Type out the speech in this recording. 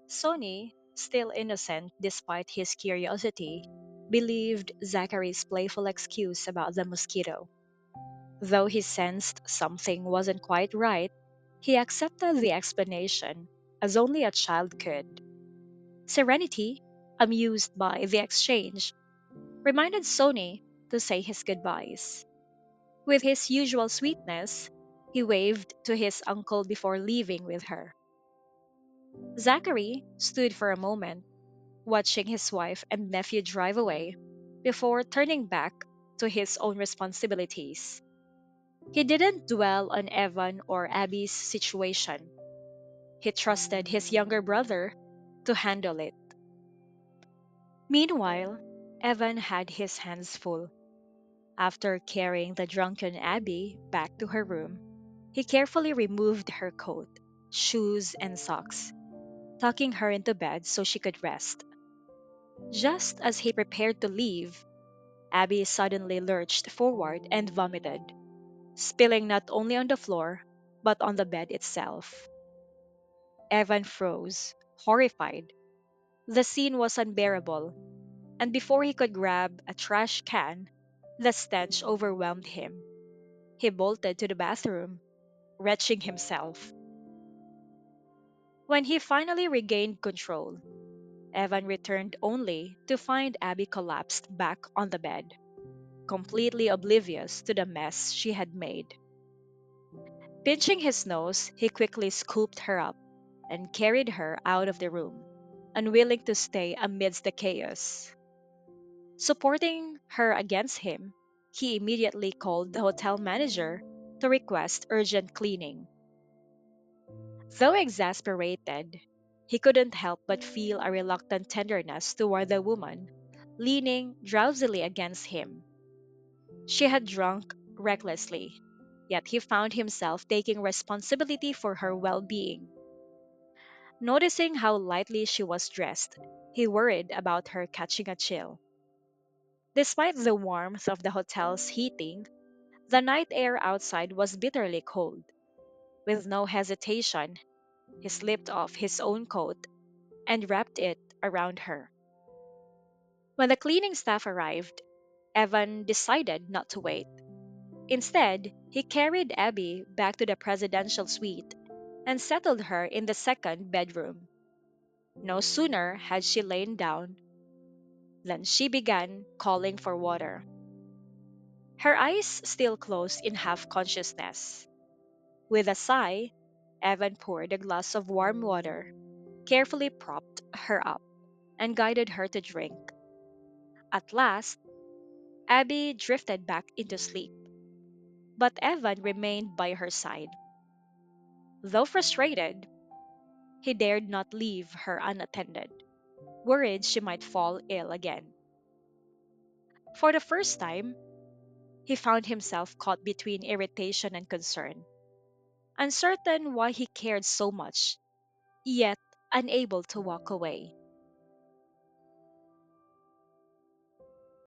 Sonny, still innocent despite his curiosity, believed Zachary's playful excuse about the mosquito. Though he sensed something wasn't quite right, he accepted the explanation as only a child could. Serenity, amused by the exchange, reminded Sonny to say his goodbyes. With his usual sweetness, he waved to his uncle before leaving with her. Zachary stood for a moment, watching his wife and nephew drive away, before turning back to his own responsibilities. He didn't dwell on Evan or Abby's situation. He trusted his younger brother to handle it. Meanwhile, Evan had his hands full. After carrying the drunken Abby back to her room, he carefully removed her coat, shoes, and socks, tucking her into bed so she could rest. Just as he prepared to leave, Abby suddenly lurched forward and vomited, spilling not only on the floor, but on the bed itself. Evan froze, horrified. The scene was unbearable, and before he could grab a trash can, the stench overwhelmed him. He bolted to the bathroom, retching himself. When he finally regained control, Evan returned only to find Abby collapsed back on the bed, completely oblivious to the mess she had made. Pinching his nose, he quickly scooped her up and carried her out of the room, unwilling to stay amidst the chaos. Supporting her against him, he immediately called the hotel manager to request urgent cleaning. Though exasperated, he couldn't help but feel a reluctant tenderness toward the woman, leaning drowsily against him. She had drunk recklessly, yet he found himself taking responsibility for her well being. Noticing how lightly she was dressed, he worried about her catching a chill. Despite the warmth of the hotel's heating, the night air outside was bitterly cold. With no hesitation, he slipped off his own coat and wrapped it around her. When the cleaning staff arrived, Evan decided not to wait. Instead, he carried Abby back to the presidential suite and settled her in the second bedroom. No sooner had she lain down than she began calling for water. Her eyes still closed in half consciousness. With a sigh, Evan poured a glass of warm water, carefully propped her up, and guided her to drink. At last, Abby drifted back into sleep, but Evan remained by her side. Though frustrated, he dared not leave her unattended, worried she might fall ill again. For the first time, he found himself caught between irritation and concern, uncertain why he cared so much, yet unable to walk away.